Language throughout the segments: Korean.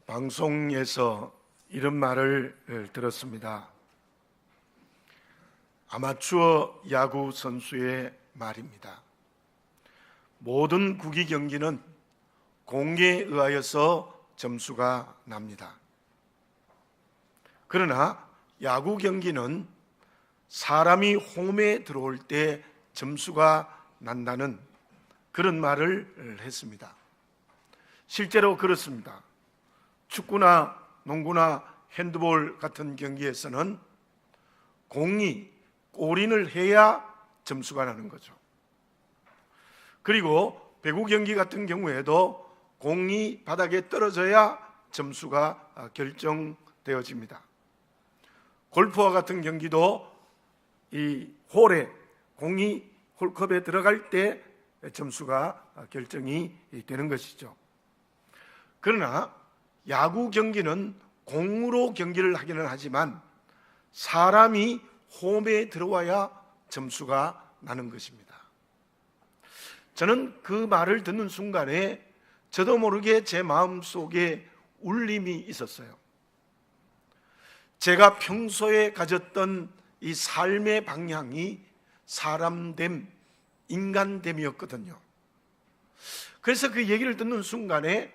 방송에서 이런 말을 들었습니다. 아마추어 야구 선수의 말입니다. 모든 구기 경기는 공에 의하여서 점수가 납니다. 그러나 야구 경기는 사람이 홈에 들어올 때 점수가 난다는 그런 말을 했습니다. 실제로 그렇습니다. 축구나 농구나 핸드볼 같은 경기에서는 공이 골인을 해야 점수가 나는 거죠. 그리고 배구 경기 같은 경우에도 공이 바닥에 떨어져야 점수가 결정되어집니다. 골프와 같은 경기도 이 홀에 공이 홀컵에 들어갈 때 점수가 결정이 되는 것이죠. 그러나 야구 경기는 공으로 경기를 하기는 하지만 사람이 홈에 들어와야 점수가 나는 것입니다. 저는 그 말을 듣는 순간에 저도 모르게 제 마음속에 울림이 있었어요. 제가 평소에 가졌던 이 삶의 방향이 사람됨, 인간됨이었거든요. 그래서 그 얘기를 듣는 순간에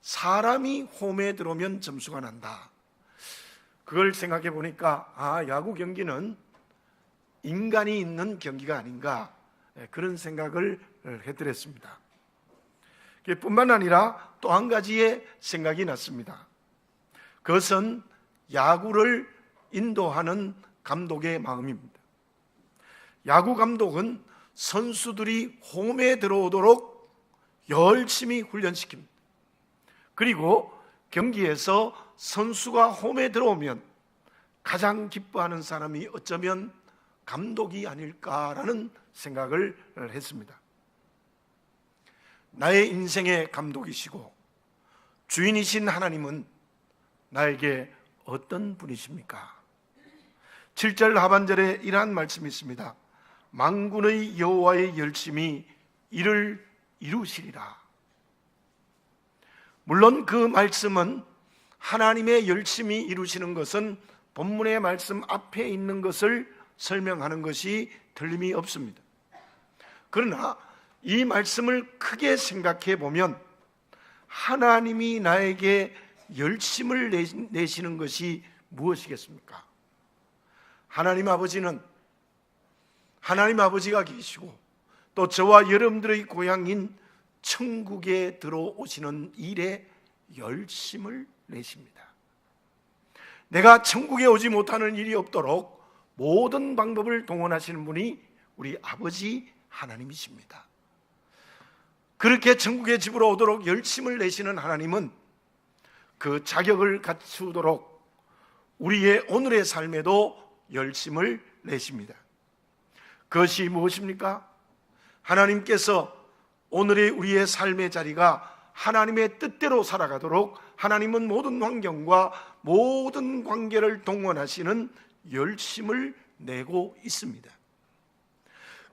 사람이 홈에 들어오면 점수가 난다. 그걸 생각해 보니까 야구 경기는 인간이 있는 경기가 아닌가, 그런 생각을 해드렸습니다. 뿐만 아니라 또 한 가지의 생각이 났습니다. 그것은 야구를 인도하는 감독의 마음입니다. 야구 감독은 선수들이 홈에 들어오도록 열심히 훈련시킵니다. 그리고 경기에서 선수가 홈에 들어오면 가장 기뻐하는 사람이 어쩌면 감독이 아닐까라는 생각을 했습니다. 나의 인생의 감독이시고 주인이신 하나님은 나에게 어떤 분이십니까? 7절 하반절에 이러한 말씀이 있습니다. 만군의 여호와의 열심히 이를 이루시리라. 물론 그 말씀은 하나님의 열심히 이루시는 것은 본문의 말씀 앞에 있는 것을 설명하는 것이 틀림이 없습니다. 그러나 이 말씀을 크게 생각해 보면 하나님이 나에게 열심을 내시는 것이 무엇이겠습니까? 하나님 아버지가 계시고 또 저와 여러분들의 고향인 천국에 들어오시는 일에 열심을 내십니다. 내가 천국에 오지 못하는 일이 없도록 모든 방법을 동원하시는 분이 우리 아버지 하나님이십니다. 그렇게 천국의 집으로 오도록 열심을 내시는 하나님은 그 자격을 갖추도록 우리의 오늘의 삶에도 열심을 내십니다. 그것이 무엇입니까? 하나님께서 오늘의 우리의 삶의 자리가 하나님의 뜻대로 살아가도록 하나님은 모든 환경과 모든 관계를 동원하시는 열심을 내고 있습니다.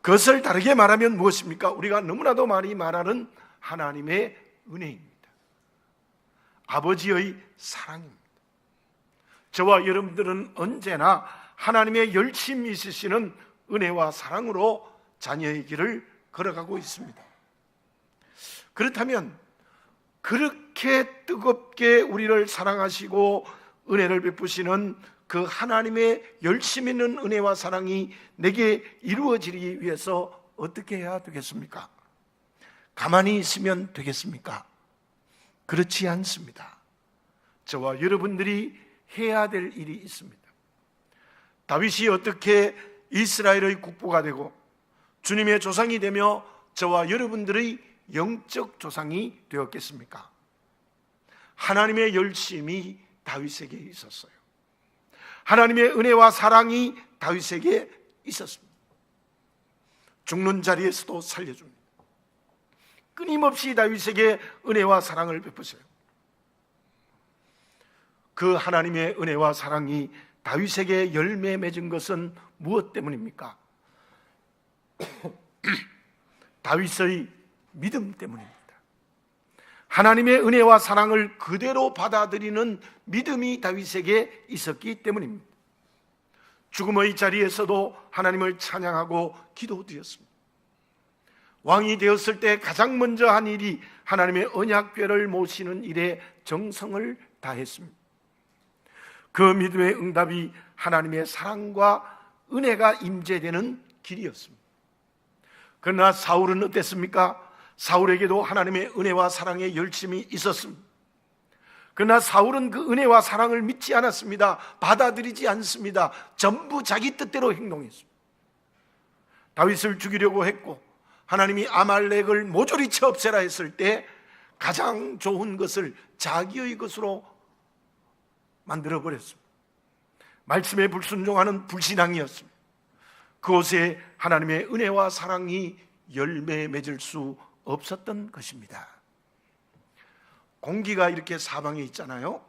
그것을 다르게 말하면 무엇입니까? 우리가 너무나도 많이 말하는 하나님의 은혜입니다. 아버지의 사랑입니다. 저와 여러분들은 언제나 하나님의 열심히 있으시는 은혜와 사랑으로 자녀의 길을 걸어가고 있습니다. 그렇다면 그렇게 뜨겁게 우리를 사랑하시고 은혜를 베푸시는 그 하나님의 열심 있는 은혜와 사랑이 내게 이루어지기 위해서 어떻게 해야 되겠습니까? 가만히 있으면 되겠습니까? 그렇지 않습니다. 저와 여러분들이 해야 될 일이 있습니다. 다윗이 어떻게 이스라엘의 국보가 되고 주님의 조상이 되며 저와 여러분들의 영적 조상이 되었겠습니까? 하나님의 열심이 다윗에게 있었어요. 하나님의 은혜와 사랑이 다윗에게 있었습니다. 죽는 자리에서도 살려줍니다. 끊임없이 다윗에게 은혜와 사랑을 베푸세요. 그 하나님의 은혜와 사랑이 다윗에게 열매 맺은 것은 무엇 때문입니까? 다윗의 믿음 때문입니다. 하나님의 은혜와 사랑을 그대로 받아들이는 믿음이 다윗에게 있었기 때문입니다. 죽음의 자리에서도 하나님을 찬양하고 기도드렸습니다. 왕이 되었을 때 가장 먼저 한 일이 하나님의 언약궤를 모시는 일에 정성을 다했습니다. 그 믿음의 응답이 하나님의 사랑과 은혜가 임재되는 길이었습니다. 그러나 사울은 어땠습니까? 사울에게도 하나님의 은혜와 사랑의 열심이 있었습니다. 그러나 사울은 그 은혜와 사랑을 믿지 않았습니다. 받아들이지 않습니다. 전부 자기 뜻대로 행동했습니다. 다윗을 죽이려고 했고 하나님이 아말렉을 모조리 쳐 없애라 했을 때 가장 좋은 것을 자기의 것으로 만들어버렸습니다. 말씀에 불순종하는 불신앙이었습니다. 그곳에 하나님의 은혜와 사랑이 열매 맺을 수 없었던 것입니다. 공기가 이렇게 사방에 있잖아요.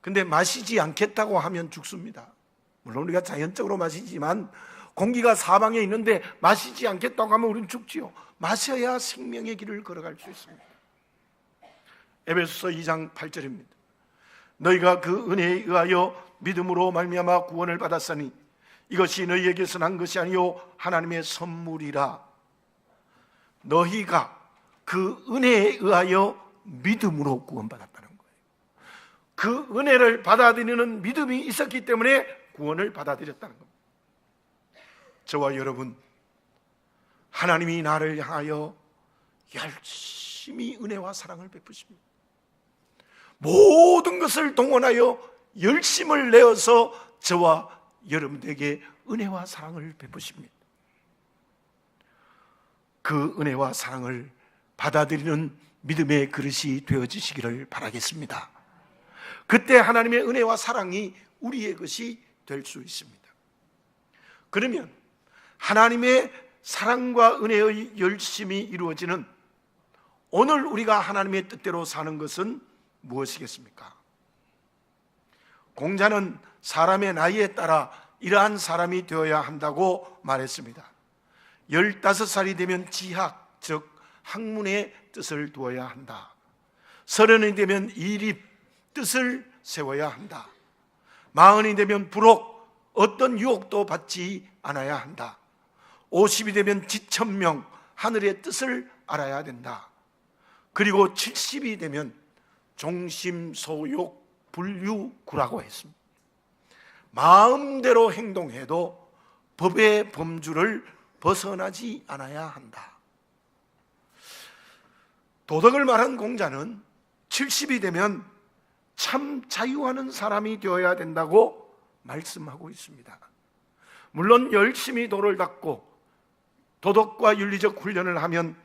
근데 마시지 않겠다고 하면 죽습니다. 물론 우리가 자연적으로 마시지만 공기가 사방에 있는데 마시지 않겠다고 하면 우리는 죽지요. 마셔야 생명의 길을 걸어갈 수 있습니다. 에베소서 2장 8절입니다. 너희가 그 은혜에 의하여 믿음으로 말미암아 구원을 받았으니 이것이 너희에게서 난 것이 아니요 하나님의 선물이라. 너희가 그 은혜에 의하여 믿음으로 구원받았다는 거예요. 그 은혜를 받아들이는 믿음이 있었기 때문에 구원을 받아들였다는 겁니다. 저와 여러분, 하나님이 나를 향하여 열심히 은혜와 사랑을 베푸십니다. 모든 것을 동원하여 열심을 내어서 저와 여러분에게 은혜와 사랑을 베푸십니다. 그 은혜와 사랑을 받아들이는 믿음의 그릇이 되어지시기를 바라겠습니다. 그때 하나님의 은혜와 사랑이 우리의 것이 될 수 있습니다. 그러면 하나님의 사랑과 은혜의 열심이 이루어지는 오늘 우리가 하나님의 뜻대로 사는 것은 무엇이겠습니까? 공자는 사람의 나이에 따라 이러한 사람이 되어야 한다고 말했습니다. 15살이 되면 지학, 즉 학문의 뜻을 두어야 한다. 30이 되면 이립, 뜻을 세워야 한다. 40이 되면 불혹, 어떤 유혹도 받지 않아야 한다. 50이 되면 지천명, 하늘의 뜻을 알아야 된다. 그리고 70이 되면 종심소욕, 불유구라고 했습니다. 마음대로 행동해도 법의 범주를 벗어나지 않아야 한다. 도덕을 말한 공자는 70이 되면 참 자유하는 사람이 되어야 된다고 말씀하고 있습니다. 물론 열심히 도를 닦고 도덕과 윤리적 훈련을 하면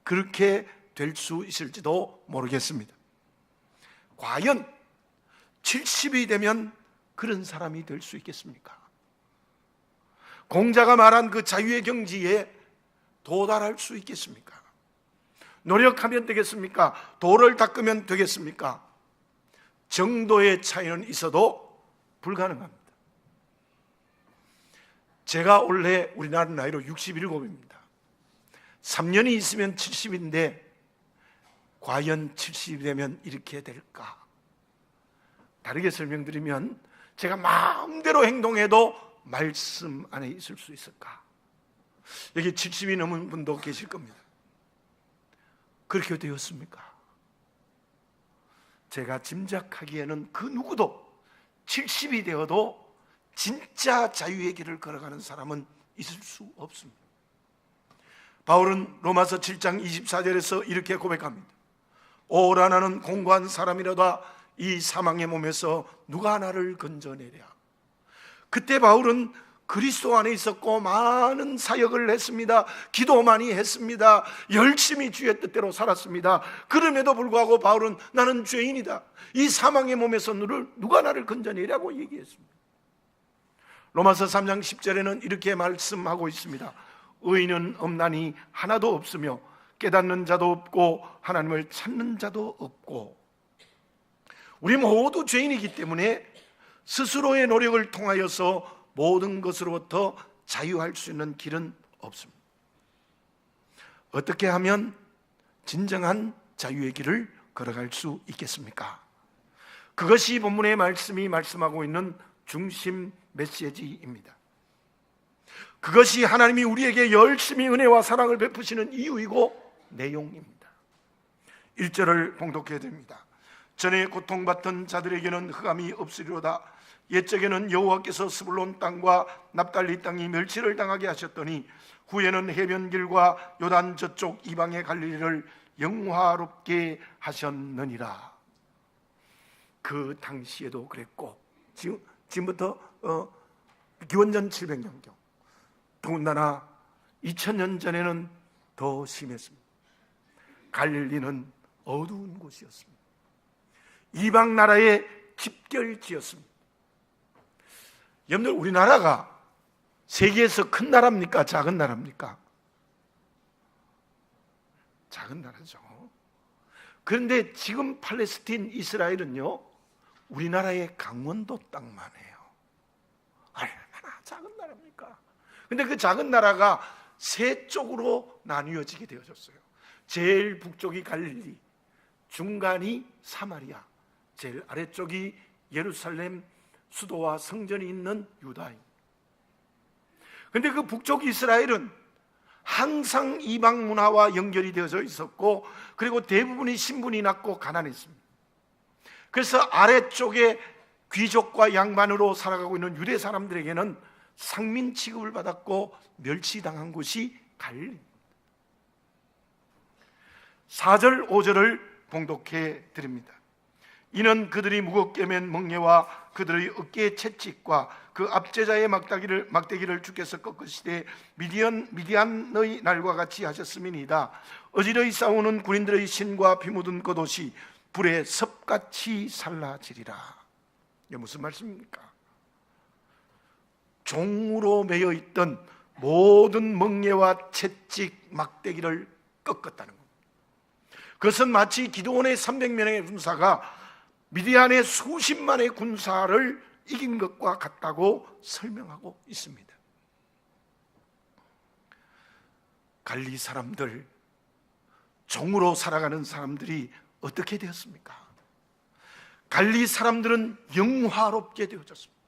그렇게 될 수 있을지도 모르겠습니다. 과연 70이 되면 그런 사람이 될 수 있겠습니까? 공자가 말한 그 자유의 경지에 도달할 수 있겠습니까? 노력하면 되겠습니까? 도를 닦으면 되겠습니까? 정도의 차이는 있어도 불가능합니다. 제가 원래 우리나라 나이로 67입니다. 3년이 있으면 70인데 과연 70이 되면 이렇게 될까? 다르게 설명드리면 제가 마음대로 행동해도 말씀 안에 있을 수 있을까? 여기 70이 넘은 분도 계실 겁니다. 그렇게 되었습니까? 제가 짐작하기에는 그 누구도 70이 되어도 진짜 자유의 길을 걸어가는 사람은 있을 수 없습니다. 바울은 로마서 7장 24절에서 이렇게 고백합니다. 오라 나는 공고한 사람이라도 이 사망의 몸에서 누가 나를 건져내랴. 그때 바울은 그리스도 안에 있었고 많은 사역을 했습니다. 기도 많이 했습니다. 열심히 주의 뜻대로 살았습니다. 그럼에도 불구하고 바울은 나는 죄인이다. 이 사망의 몸에서 누가 나를 건져내랴고 얘기했습니다. 로마서 3장 10절에는 이렇게 말씀하고 있습니다. 의인은 없나니 하나도 없으며 깨닫는 자도 없고 하나님을 찾는 자도 없고. 우리 모두 죄인이기 때문에 스스로의 노력을 통하여서 모든 것으로부터 자유할 수 있는 길은 없습니다. 어떻게 하면 진정한 자유의 길을 걸어갈 수 있겠습니까? 그것이 본문의 말씀이 말씀하고 있는 중심 메시지입니다. 그것이 하나님이 우리에게 열심히 은혜와 사랑을 베푸시는 이유이고 내용입니다. 1절을 봉독해야 됩니다. 전에 고통받던 자들에게는 흑암이 없으리로다. 옛적에는 여호와께서 스불론 땅과 납달리 땅이 멸치를 당하게 하셨더니 후에는 해변길과 요단 저쪽 이방의 갈릴리를 영화롭게 하셨느니라. 그 당시에도 그랬고 지금부터 기원전 700년경, 더군다나 2000년 전에는 더 심했습니다. 갈릴리는 어두운 곳이었습니다. 이방 나라의 집결지였습니다. 여러분들, 우리나라가 세계에서 큰 나라입니까? 작은 나라입니까? 작은 나라죠. 그런데 지금 팔레스틴, 이스라엘은요, 우리나라의 강원도 땅만 해요. 얼마나 작은 나라입니까? 근데 그 작은 나라가 세 쪽으로 나뉘어지게 되어졌어요. 제일 북쪽이 갈릴리, 중간이 사마리아, 제일 아래쪽이 예루살렘 수도와 성전이 있는 유다인. 그런데 그 북쪽 이스라엘은 항상 이방 문화와 연결이 되어져 있었고, 그리고 대부분이 신분이 낮고 가난했습니다. 그래서 아래쪽에 귀족과 양반으로 살아가고 있는 유대 사람들에게는 상민 취급을 받았고 멸치당한 곳이 갈릴리. 4절 5절을 봉독해 드립니다. 이는 그들이 무겁게 맨 멍에와 그들의 어깨의 채찍과 그 압제자의 막대기를 주께서 꺾으시되 미디안의 날과 같이 하셨음이니이다. 어지러이 싸우는 군인들의 신과 피 묻은 겉옷이 불에 섭같이 살라지리라. 이게 무슨 말씀입니까? 종으로 매여 있던 모든 멍에와 채찍, 막대기를 꺾었다는 겁니다. 그것은 마치 기드온의 300명의 군사가 미디안의 수십만의 군사를 이긴 것과 같다고 설명하고 있습니다. 갈리 사람들, 종으로 살아가는 사람들이 어떻게 되었습니까? 갈리 사람들은 영화롭게 되어졌습니다.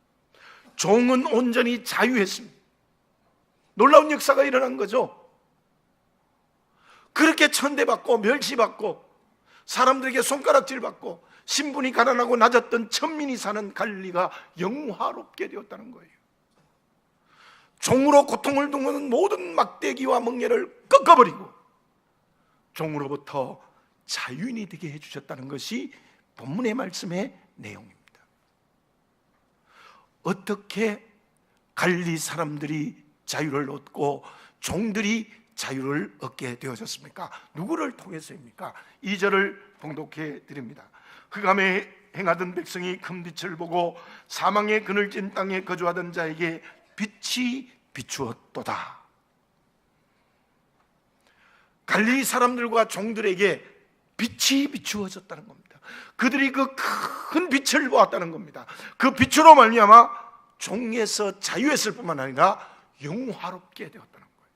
종은 온전히 자유했습니다. 놀라운 역사가 일어난 거죠. 그렇게 천대받고 멸시받고 사람들에게 손가락질 받고 신분이 가난하고 낮았던 천민이 사는 갈릴리가 영화롭게 되었다는 거예요. 종으로 고통을 동하는 모든 막대기와 멍에를 꺾어버리고 종으로부터 자유인이 되게 해주셨다는 것이 본문의 말씀의 내용입니다. 어떻게 갈릴리 사람들이 자유를 얻고 종들이 자유를 얻게 되어졌습니까? 누구를 통해서입니까? 2절을 봉독해 드립니다. 흑암에 행하던 백성이 큰 빛을 보고 사망의 그늘진 땅에 거주하던 자에게 빛이 비추었도다. 갈릴리 사람들과 종들에게 빛이 비추어졌다는 겁니다. 그들이 그 큰 빛을 보았다는 겁니다. 그 빛으로 말미암아 종에서 자유했을 뿐만 아니라 영화롭게 되었다는 거예요.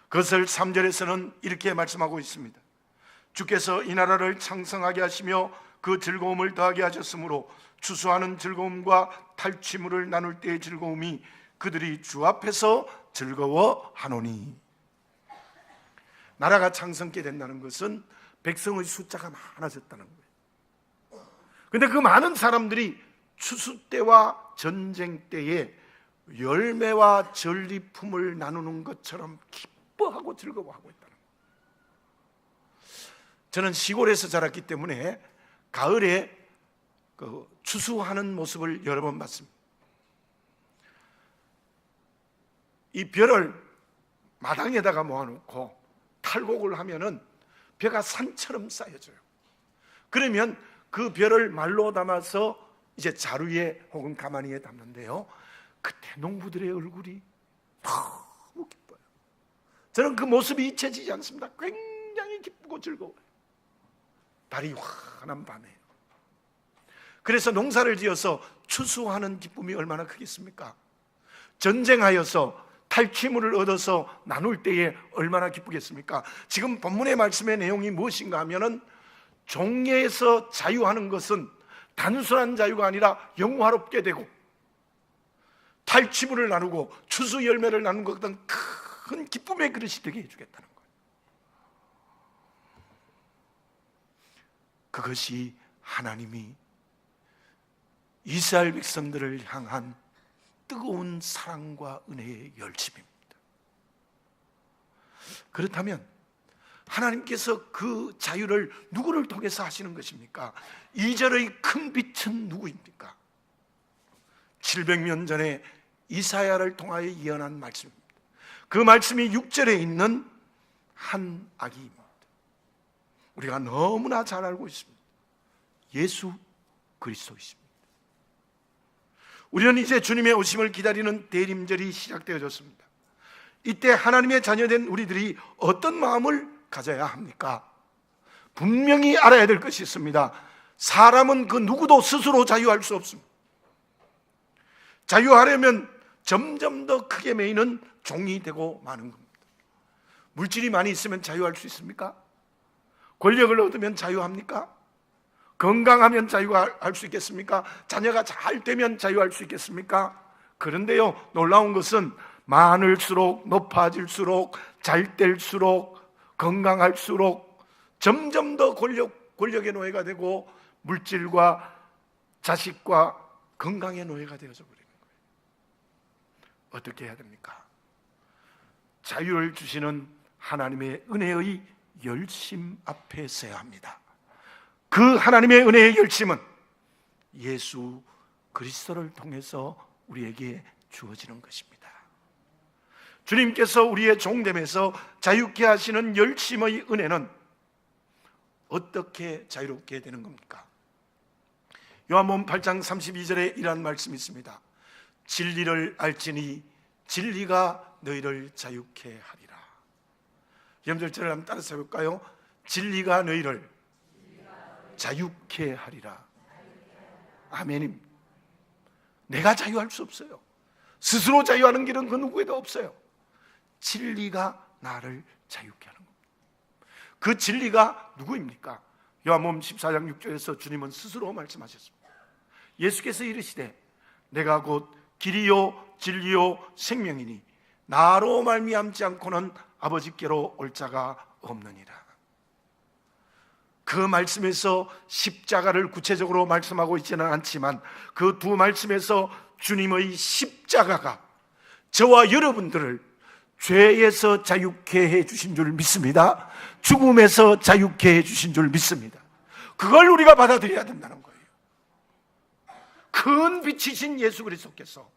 그것을 3절에서는 이렇게 말씀하고 있습니다. 주께서 이 나라를 창성하게 하시며 그 즐거움을 더하게 하셨으므로 추수하는 즐거움과 탈취물을 나눌 때의 즐거움이 그들이 주 앞에서 즐거워하노니. 나라가 창성케 된다는 것은 백성의 숫자가 많아졌다는 거예요. 그런데 그 많은 사람들이 추수 때와 전쟁 때에 열매와 전리품을 나누는 것처럼 기뻐하고 즐거워하고 있다는 거예요. 저는 시골에서 자랐기 때문에 가을에 추수하는 모습을 여러 번 봤습니다. 이 벼를 마당에다가 모아놓고 탈곡을 하면은 벼가 산처럼 쌓여져요. 그러면 그 벼를 말로 담아서 이제 자루에 혹은 가마니에 담는데요, 그때 농부들의 얼굴이 너무 기뻐요. 저는 그 모습이 잊혀지지 않습니다. 굉장히 기쁘고 즐거워요. 달이 환한 밤에. 그래서 농사를 지어서 추수하는 기쁨이 얼마나 크겠습니까? 전쟁하여서 탈취물을 얻어서 나눌 때에 얼마나 기쁘겠습니까? 지금 본문의 말씀의 내용이 무엇인가 하면은 종에서 자유하는 것은 단순한 자유가 아니라 영화롭게 되고 탈취물을 나누고 추수 열매를 나누는 것 같은 큰 기쁨의 그릇이 되게 해주겠다는 거예요. 그것이 하나님이 이스라엘 백성들을 향한 뜨거운 사랑과 은혜의 열심입니다. 그렇다면 하나님께서 그 자유를 누구를 통해서 하시는 것입니까? 2절의 큰 빛은 누구입니까? 700년 전에 이사야를 통하여 예언한 말씀입니다. 그 말씀이 6절에 있는 한 아기입니다. 우리가 너무나 잘 알고 있습니다. 예수 그리스도이십니다. 우리는 이제 주님의 오심을 기다리는 대림절이 시작되어졌습니다. 이때 하나님의 자녀된 우리들이 어떤 마음을 가져야 합니까? 분명히 알아야 될 것이 있습니다. 사람은 그 누구도 스스로 자유할 수 없습니다. 자유하려면 점점 더 크게 매이는 종이 되고 마는 겁니다. 물질이 많이 있으면 자유할 수 있습니까? 권력을 얻으면 자유합니까? 건강하면 자유할 수 있겠습니까? 자녀가 잘 되면 자유할 수 있겠습니까? 그런데요, 놀라운 것은 많을수록, 높아질수록, 잘 될수록, 건강할수록 점점 더 권력의 노예가 되고 물질과 자식과 건강의 노예가 되어져 버리는 거예요. 어떻게 해야 됩니까? 자유를 주시는 하나님의 은혜의 열심 앞에 서야 합니다. 그 하나님의 은혜의 열심은 예수 그리스도를 통해서 우리에게 주어지는 것입니다. 주님께서 우리의 종됨에서 자유케 하시는 열심의 은혜는 어떻게 자유롭게 되는 겁니까? 요한복음 8장 32절에 이러한 말씀이 있습니다. 진리를 알지니 진리가 너희를 자유케 하리라. 염절절을 한번 따라서 해볼까요? 진리가 너희를 자유케 하리라. 아멘입니다. 내가 자유할 수 없어요. 스스로 자유하는 길은 그 누구에도 없어요. 진리가 나를 자유케 하는 겁니다. 그 진리가 누구입니까? 요한복음 14장 6절에서 주님은 스스로 말씀하셨습니다. 예수께서 이르시되 내가 곧 길이요 진리요 생명이니 나로 말미암지 않고는 아버지께로 올 자가 없느니라. 그 말씀에서 십자가를 구체적으로 말씀하고 있지는 않지만 그 두 말씀에서 주님의 십자가가 저와 여러분들을 죄에서 자유케 해주신 줄 믿습니다. 죽음에서 자유케 해주신 줄 믿습니다. 그걸 우리가 받아들여야 된다는 거예요. 큰 빛이신 예수 그리스도께서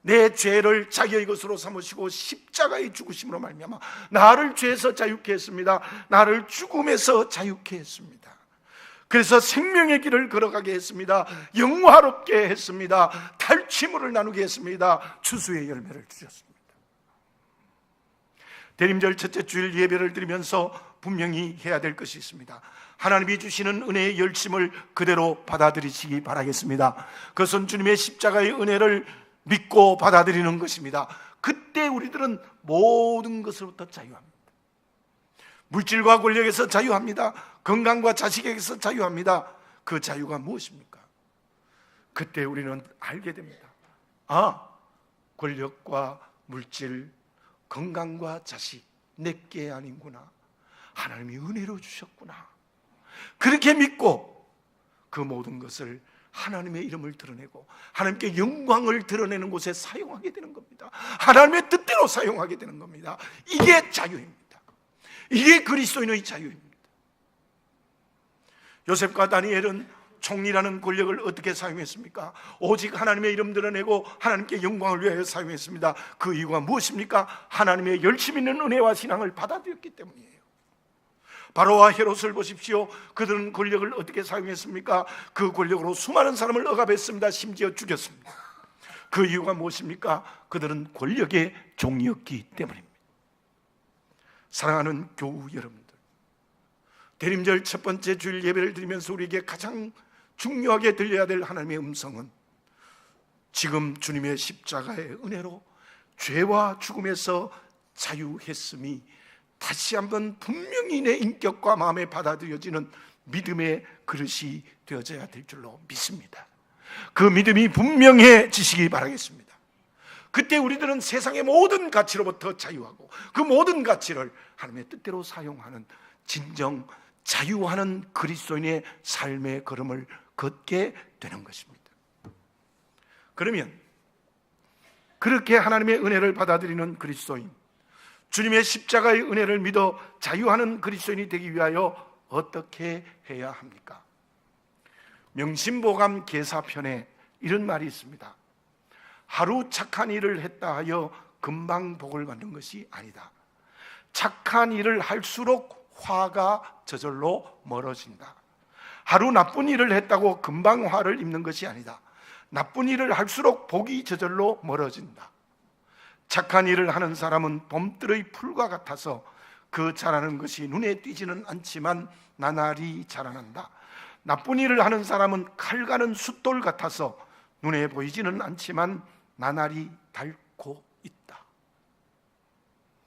내 죄를 자기의 것으로 삼으시고 십자가의 죽으심으로 말미암아 나를 죄에서 자유케 했습니다. 나를 죽음에서 자유케 했습니다. 그래서 생명의 길을 걸어가게 했습니다. 영화롭게 했습니다. 탈취물을 나누게 했습니다. 추수의 열매를 주셨습니다. 대림절 첫째 주일 예배를 드리면서 분명히 해야 될 것이 있습니다. 하나님이 주시는 은혜의 열심을 그대로 받아들이시기 바라겠습니다. 그것은 주님의 십자가의 은혜를 믿고 받아들이는 것입니다. 그때 우리들은 모든 것으로부터 자유합니다. 물질과 권력에서 자유합니다. 건강과 자식에게서 자유합니다. 그 자유가 무엇입니까? 그때 우리는 알게 됩니다. 아, 권력과 물질, 건강과 자식 내게 아닌구나. 하나님이 은혜로 주셨구나. 그렇게 믿고 그 모든 것을 하나님의 이름을 드러내고 하나님께 영광을 드러내는 곳에 사용하게 되는 겁니다. 하나님의 뜻대로 사용하게 되는 겁니다. 이게 자유입니다. 이게 그리스도인의 자유입니다. 요셉과 다니엘은 총리라는 권력을 어떻게 사용했습니까? 오직 하나님의 이름 드러내고 하나님께 영광을 위하여 사용했습니다. 그 이유가 무엇입니까? 하나님의 열심 있는 은혜와 신앙을 받아들였기 때문이에요. 바로와 헤롯을 보십시오. 그들은 권력을 어떻게 사용했습니까? 그 권력으로 수많은 사람을 억압했습니다. 심지어 죽였습니다. 그 이유가 무엇입니까? 그들은 권력의 종이었기 때문입니다. 사랑하는 교우 여러분들, 대림절 첫 번째 주일 예배를 드리면서 우리에게 가장 중요하게 들려야 될 하나님의 음성은 지금 주님의 십자가의 은혜로 죄와 죽음에서 자유했음이 다시 한번 분명히 내 인격과 마음에 받아들여지는 믿음의 그릇이 되어져야 될 줄로 믿습니다. 그 믿음이 분명해지시기 바라겠습니다. 그때 우리들은 세상의 모든 가치로부터 자유하고 그 모든 가치를 하나님의 뜻대로 사용하는 진정 자유하는 그리스도인의 삶의 걸음을 걷게 되는 것입니다. 그러면 그렇게 하나님의 은혜를 받아들이는 그리스도인, 주님의 십자가의 은혜를 믿어 자유하는 그리스도인이 되기 위하여 어떻게 해야 합니까? 명심보감 계사편에 이런 말이 있습니다. 하루 착한 일을 했다 하여 금방 복을 받는 것이 아니다. 착한 일을 할수록 화가 저절로 멀어진다. 하루 나쁜 일을 했다고 금방 화를 입는 것이 아니다. 나쁜 일을 할수록 복이 저절로 멀어진다. 착한 일을 하는 사람은 봄들의 풀과 같아서 그 자라는 것이 눈에 띄지는 않지만 나날이 자라난다. 나쁜 일을 하는 사람은 칼 가는 숫돌 같아서 눈에 보이지는 않지만 나날이 닳고 있다.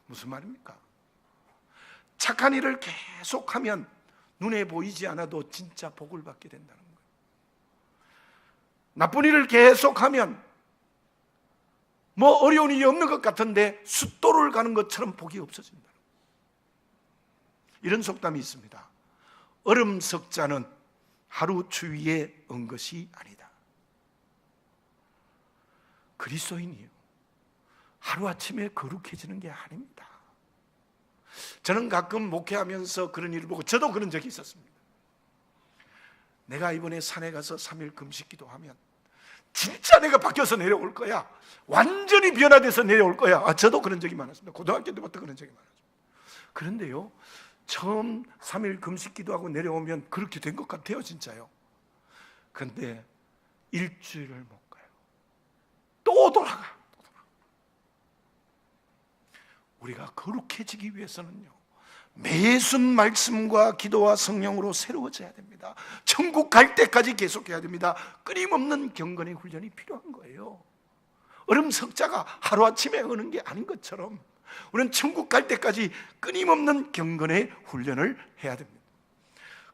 무슨 말입니까? 착한 일을 계속하면 눈에 보이지 않아도 진짜 복을 받게 된다는 거예요. 나쁜 일을 계속하면 뭐 어려운 일이 없는 것 같은데 숫돌을 가는 것처럼 복이 없어진다. 이런 속담이 있습니다. 얼음 석자는 하루 추위에 온 것이 아니다. 그리스도인이요, 하루아침에 거룩해지는 게 아닙니다. 저는 가끔 목회하면서 그런 일을 보고 저도 그런 적이 있었습니다. 내가 이번에 산에 가서 3일 금식 기도하면 진짜 내가 바뀌어서 내려올 거야, 완전히 변화돼서 내려올 거야. 저도 그런 적이 많았습니다. 고등학교 때부터 그런 적이 많았습니다. 그런데요, 처음 3일 금식 기도하고 내려오면 그렇게 된 것 같아요, 진짜요. 그런데 일주일을 못 가요. 또 돌아가. 우리가 거룩해지기 위해서는요, 매순 말씀과 기도와 성령으로 새로워져야 됩니다. 천국 갈 때까지 계속해야 됩니다. 끊임없는 경건의 훈련이 필요한 거예요. 얼음 석자가 하루아침에 오는 게 아닌 것처럼 우리는 천국 갈 때까지 끊임없는 경건의 훈련을 해야 됩니다.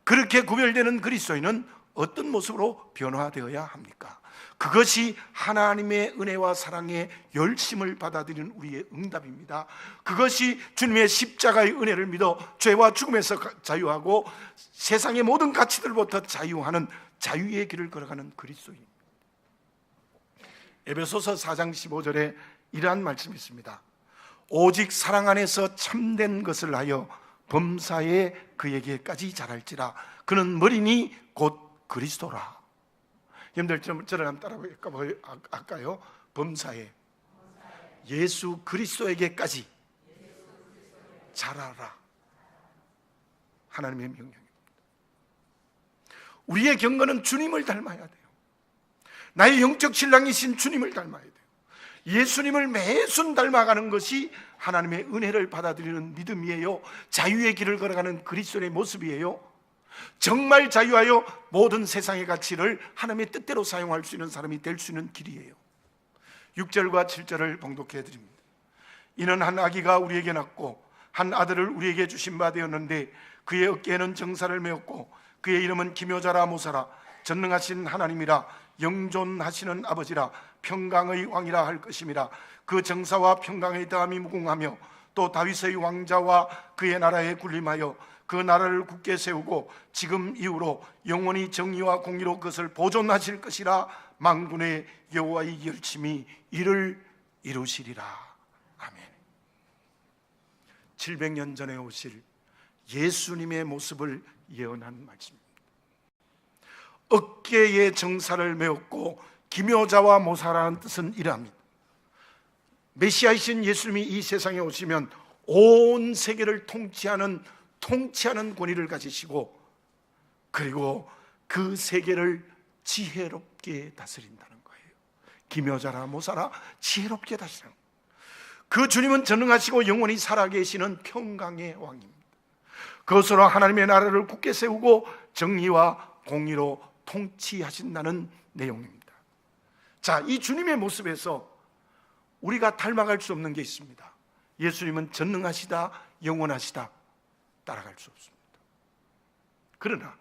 그렇게 구별되는 그리스도인은 어떤 모습으로 변화되어야 합니까? 그것이 하나님의 은혜와 사랑의 열심을 받아들이는 우리의 응답입니다. 그것이 주님의 십자가의 은혜를 믿어 죄와 죽음에서 자유하고 세상의 모든 가치들부터 자유하는 자유의 길을 걸어가는 그리스도인. 에베소서 4장 15절에 이러한 말씀이 있습니다. 오직 사랑 안에서 참된 것을 하여 범사에 그에게까지 자랄지라. 그는 머리니 곧 그리스도라. 여러분들 저를 한번 따라해 볼까요? 범사에 예수 그리스도에게까지 자라라. 하나님의 명령입니다. 우리의 경건은 주님을 닮아야 돼요. 나의 영적 신랑이신 주님을 닮아야 돼요. 예수님을 매순 닮아가는 것이 하나님의 은혜를 받아들이는 믿음이에요. 자유의 길을 걸어가는 그리스도의 모습이에요. 정말 자유하여 모든 세상의 가치를 하나님의 뜻대로 사용할 수 있는 사람이 될 수 있는 길이에요. 6절과 7절을 봉독해 드립니다. 이는 한 아기가 우리에게 낳고 한 아들을 우리에게 주신 바 되었는데 그의 어깨에는 정사를 메었고 그의 이름은 기묘자라 모사라 전능하신 하나님이라 영존하시는 아버지라 평강의 왕이라 할 것임이라. 그 정사와 평강의 다함이 무궁하며 또 다윗의 왕자와 그의 나라에 군림하여 그 나라를 굳게 세우고 지금 이후로 영원히 정의와 공의로 그것을 보존하실 것이라. 만군의 여호와의 열심히 이를 이루시리라. 아멘. 700년 전에 오실 예수님의 모습을 예언한 말씀입니다. 어깨에 정사를 메었고 기묘자와 모사라는 뜻은 이러합니다. 메시아이신 예수님이 이 세상에 오시면 온 세계를 통치하는 권위를 가지시고 그리고 그 세계를 지혜롭게 다스린다는 거예요. 기묘자라 모사라 지혜롭게 다스리는 거예요. 그 주님은 전능하시고 영원히 살아계시는 평강의 왕입니다. 그것으로 하나님의 나라를 굳게 세우고 정의와 공의로 통치하신다는 내용입니다. 자, 이 주님의 모습에서 우리가 닮아갈 수 없는 게 있습니다. 예수님은 전능하시다, 영원하시다, 따라갈 수 없습니다. 그러나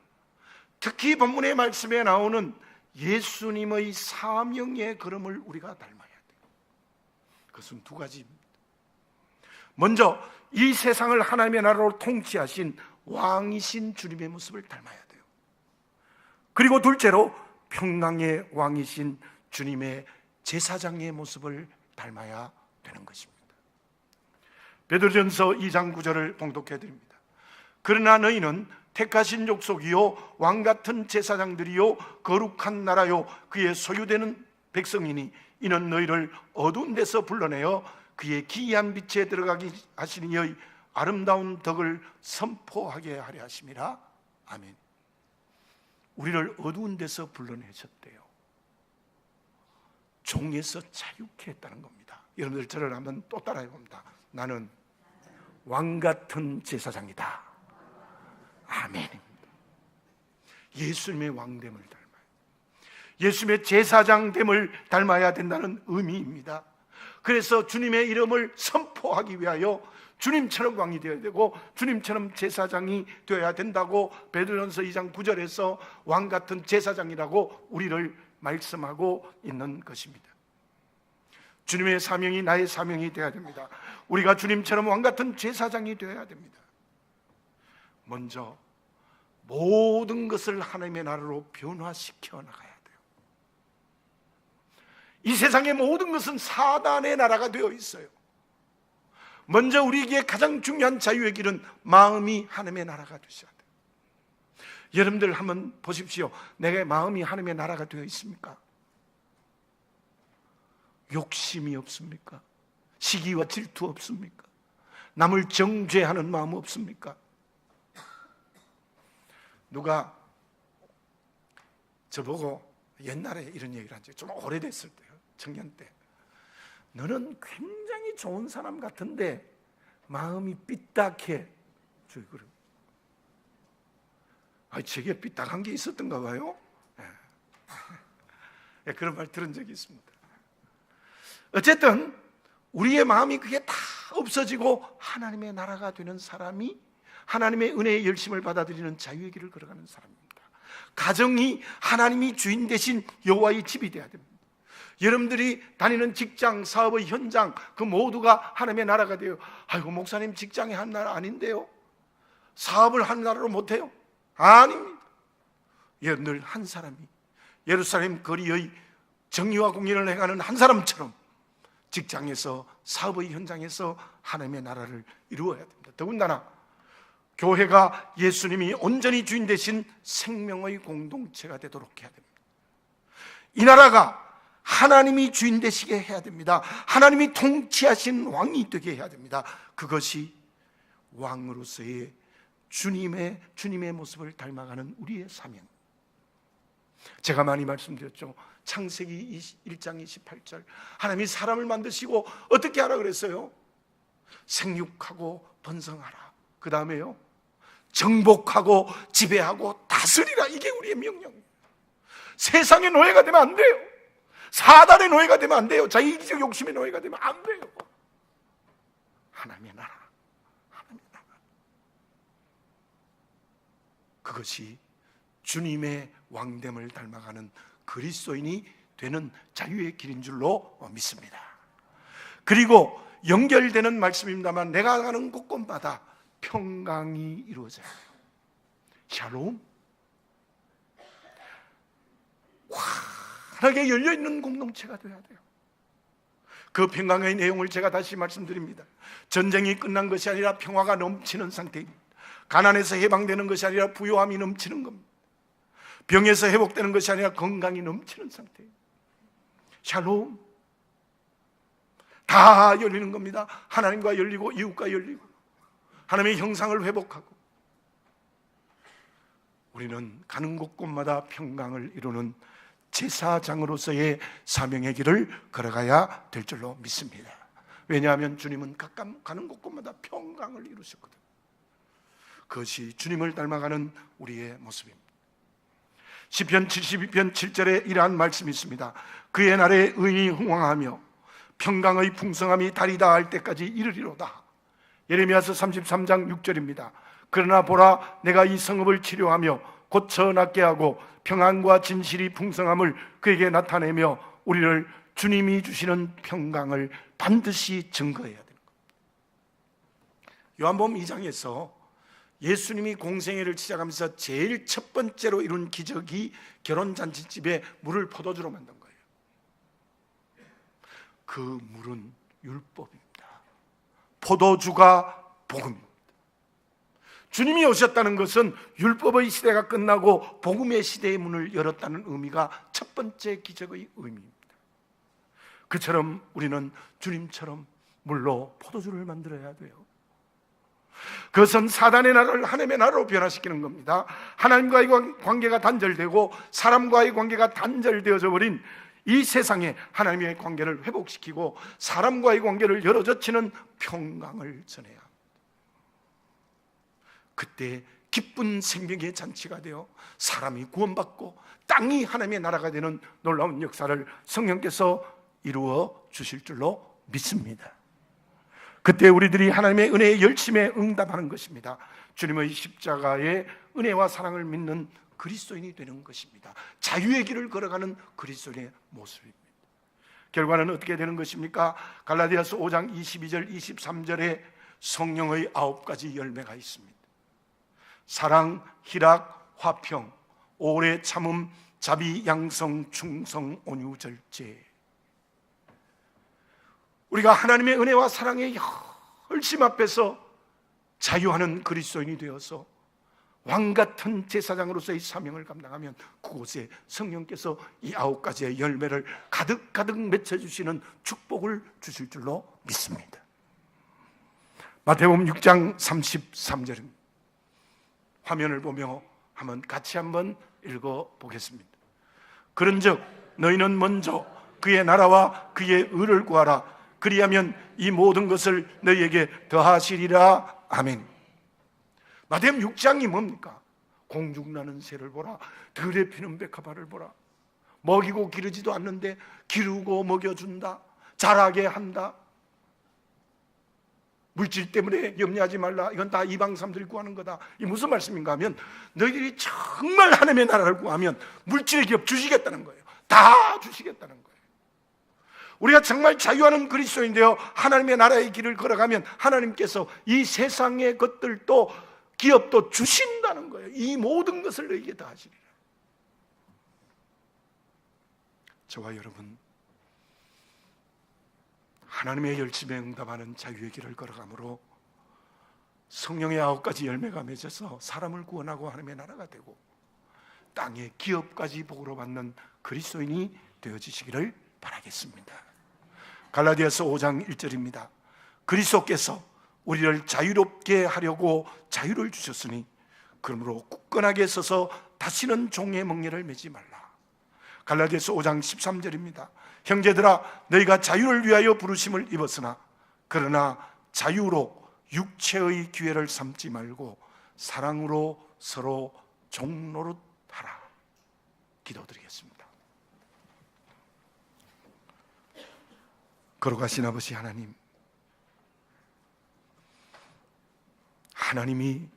특히 본문의 말씀에 나오는 예수님의 사명의 걸음을 우리가 닮아야 돼요. 그것은 두 가지입니다. 먼저 이 세상을 하나님의 나라로 통치하신 왕이신 주님의 모습을 닮아야 돼요. 그리고 둘째로 평강의 왕이신 주님의 제사장의 모습을 닮아야 되는 것입니다. 베드로전서 2장 9절을 봉독해 드립니다. 그러나 너희는 택하신 족속이요 왕같은 제사장들이요 거룩한 나라요 그의 소유되는 백성이니 이는 너희를 어두운 데서 불러내어 그의 기이한 빛에 들어가게 하시니 이의 아름다운 덕을 선포하게 하려 하심이라. 아멘. 우리를 어두운 데서 불러내셨대요. 종에서 자유케 했다는 겁니다. 여러분들 저를 한번 또 따라해 봅니다. 나는 왕같은 제사장이다. 아멘입니다. 예수님의 왕됨을 닮아요. 예수님의 제사장됨을 닮아야 된다는 의미입니다. 그래서 주님의 이름을 선포하기 위하여 주님처럼 왕이 되어야 되고 주님처럼 제사장이 되어야 된다고 베드로전서 2장 9절에서 왕같은 제사장이라고 우리를 말씀하고 있는 것입니다. 주님의 사명이 나의 사명이 되어야 됩니다. 우리가 주님처럼 왕같은 제사장이 되어야 됩니다. 먼저 모든 것을 하나님의 나라로 변화시켜 나가야 돼요. 이 세상의 모든 것은 사단의 나라가 되어 있어요. 먼저 우리에게 가장 중요한 자유의 길은 마음이 하나님의 나라가 되셔야 돼요. 여러분들 한번 보십시오. 내게 마음이 하나님의 나라가 되어 있습니까? 욕심이 없습니까? 시기와 질투 없습니까? 남을 정죄하는 마음 없습니까? 누가 저보고 옛날에 이런 얘기를 한 적이 좀 오래됐을 때요, 청년 때. 너는 굉장히 좋은 사람 같은데 마음이 삐딱해. 제게 삐딱한 게 있었던가 봐요. 그런 말 들은 적이 있습니다. 어쨌든 우리의 마음이 그게 다 없어지고 하나님의 나라가 되는 사람이 하나님의 은혜의 열심을 받아들이는 자유의 길을 걸어가는 사람입니다. 가정이 하나님이 주인 되신 여호와의 집이 되어야 됩니다. 여러분들이 다니는 직장, 사업의 현장, 그 모두가 하나님의 나라가 돼요. 아이고, 목사님 직장이 한 나라 아닌데요? 사업을 한 나라로 못해요? 아닙니다. 여러분들 한 사람이 예루살렘 거리의 정의와 공의를 행하는 한 사람처럼 직장에서, 사업의 현장에서 하나님의 나라를 이루어야 됩니다. 더군다나 교회가 예수님이 온전히 주인 되신 생명의 공동체가 되도록 해야 됩니다. 이 나라가 하나님이 주인 되시게 해야 됩니다. 하나님이 통치하신 왕이 되게 해야 됩니다. 그것이 왕으로서의 주님의 모습을 닮아가는 우리의 사명. 제가 많이 말씀드렸죠. 창세기 1장 28절 하나님이 사람을 만드시고 어떻게 하라 그랬어요? 생육하고 번성하라. 그 다음에요, 정복하고 지배하고 다스리라. 이게 우리의 명령이에요. 세상의 노예가 되면 안 돼요. 사단의 노예가 되면 안 돼요. 자기적 욕심의 노예가 되면 안 돼요. 하나님의 나라, 하나님의 나라. 그것이 주님의 왕됨을 닮아가는 그리스도인이 되는 자유의 길인 줄로 믿습니다. 그리고 연결되는 말씀입니다만 내가 가는 곳곳마다 평강이 이루어져야 돼요. 샬롬. 환하게 열려있는 공동체가 되어야 돼요. 그 평강의 내용을 제가 다시 말씀드립니다. 전쟁이 끝난 것이 아니라 평화가 넘치는 상태입니다. 가난에서 해방되는 것이 아니라 부요함이 넘치는 겁니다. 병에서 회복되는 것이 아니라 건강이 넘치는 상태입니다. 샬롬. 다 열리는 겁니다. 하나님과 열리고 이웃과 열리고 하나님의 형상을 회복하고 우리는 가는 곳곳마다 평강을 이루는 제사장으로서의 사명의 길을 걸어가야 될 줄로 믿습니다. 왜냐하면 주님은 각각 가는 곳곳마다 평강을 이루셨거든요. 그것이 주님을 닮아가는 우리의 모습입니다. 시편 72편 7절에 이러한 말씀이 있습니다. 그의 날에 의인이 흥왕하며 평강의 풍성함이 다리다 할 때까지 이르리로다. 예레미야서 33장 6절입니다. 그러나 보라, 내가 이 성읍을 치료하며 고쳐 낫게 하고 평안과 진실이 풍성함을 그에게 나타내며 우리를 주님이 주시는 평강을 반드시 증거해야 되는 겁니다. 요한복음 2장에서 예수님이 공생애를 시작하면서 제일 첫 번째로 이룬 기적이 결혼잔치집에 물을 포도주로 만든 거예요. 그 물은 율법입니다. 포도주가 복음입니다. 주님이 오셨다는 것은 율법의 시대가 끝나고 복음의 시대의 문을 열었다는 의미가 첫 번째 기적의 의미입니다. 그처럼 우리는 주님처럼 물로 포도주를 만들어야 돼요. 그것은 사단의 나라를 하나님의 나라로 변화시키는 겁니다. 하나님과의 관계가 단절되고 사람과의 관계가 단절되어져 버린 이 세상에 하나님의 관계를 회복시키고 사람과의 관계를 열어젖히는 평강을 전해야 합니다. 그때 기쁜 생명의 잔치가 되어 사람이 구원받고 땅이 하나님의 나라가 되는 놀라운 역사를 성령께서 이루어 주실 줄로 믿습니다. 그때 우리들이 하나님의 은혜의 열심에 응답하는 것입니다. 주님의 십자가의 은혜와 사랑을 믿는 그리스도인이 되는 것입니다. 자유의 길을 걸어가는 그리스도인의 모습입니다. 결과는 어떻게 되는 것입니까? 갈라디아서 5장 22절 23절에 성령의 9가지 열매가 있습니다. 사랑, 희락, 화평, 오래 참음, 자비, 양성, 충성, 온유, 절제. 우리가 하나님의 은혜와 사랑의 열심 앞에서 자유하는 그리스도인이 되어서 왕같은 제사장으로서의 사명을 감당하면 그곳에 성령께서 이 9가지의 열매를 가득가득 맺혀주시는 축복을 주실 줄로 믿습니다. 마태복음 6장 33절입니다. 화면을 보며 같이 한번 읽어보겠습니다. 그런즉 너희는 먼저 그의 나라와 그의 의를 구하라. 그리하면 이 모든 것을 너희에게 더하시리라. 아멘. 마태복음 6장이 뭡니까? 공중나는 새를 보라, 들에 피는 백합화를 보라. 먹이고 기르지도 않는데 기르고 먹여준다, 자라게 한다. 물질 때문에 염려하지 말라. 이건 다 이방 사람들이 구하는 거다. 이 무슨 말씀인가 하면 너희들이 정말 하나님의 나라를 구하면 물질의 기업 주시겠다는 거예요. 다 주시겠다는 거예요. 우리가 정말 자유하는 그리스도인데요, 하나님의 나라의 길을 걸어가면 하나님께서 이 세상의 것들도 기업도 주신다는 거예요. 이 모든 것을 너희에게 다 하시리라. 저와 여러분, 하나님의 열심에 응답하는 자유의 길을 걸어가므로 성령의 9가지 열매가 맺어서 사람을 구원하고 하나님의 나라가 되고 땅의 기업까지 복으로 받는 그리스도인이 되어지시기를 바라겠습니다. 갈라디아서 5장 1절입니다. 그리스도께서 우리를 자유롭게 하려고 자유를 주셨으니 그러므로 굳건하게 서서 다시는 종의 멍에를 매지 말라. 갈라디아서 5장 13절입니다. 형제들아, 너희가 자유를 위하여 부르심을 입었으나 그러나 자유로 육체의 기회를 삼지 말고 사랑으로 서로 종노릇하라. 기도드리겠습니다. 걸어가신 아버지 하나님, 하나님이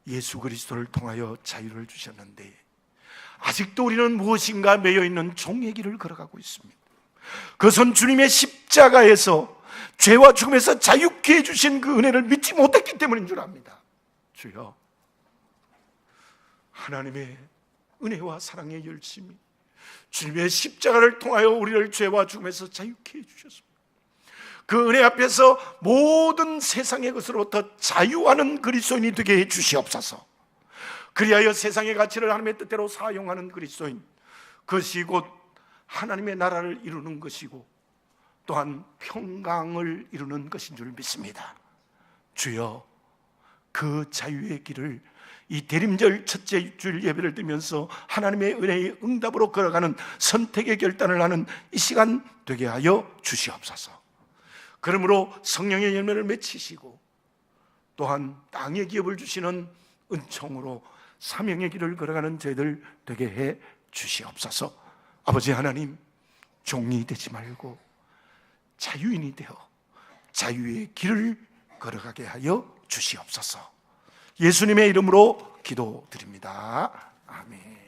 예수 그리스도를 통하여 자유를 주셨는데 아직도 우리는 무엇인가 매여있는 종의 길을 걸어가고 있습니다. 그것은 주님의 십자가에서 죄와 죽음에서 자유케 해주신 그 은혜를 믿지 못했기 때문인 줄 압니다. 주여, 하나님의 은혜와 사랑의 열심이 주님의 십자가를 통하여 우리를 죄와 죽음에서 자유케 해주셨습니다. 그 은혜 앞에서 모든 세상의 것으로부터 자유하는 그리스도인이 되게 해주시옵소서. 그리하여 세상의 가치를 하나님의 뜻대로 사용하는 그리스도인, 그것이 곧 하나님의 나라를 이루는 것이고 또한 평강을 이루는 것인 줄 믿습니다. 주여, 그 자유의 길을 이 대림절 첫째 주일 예배를 드리면서 하나님의 은혜의 응답으로 걸어가는 선택의 결단을 하는 이 시간 되게 하여 주시옵소서. 그러므로 성령의 열매를 맺히시고 또한 땅의 기업을 주시는 은총으로 사명의 길을 걸어가는 저희들 되게 해 주시옵소서. 아버지 하나님, 종이 되지 말고 자유인이 되어 자유의 길을 걸어가게 하여 주시옵소서. 예수님의 이름으로 기도드립니다. 아멘.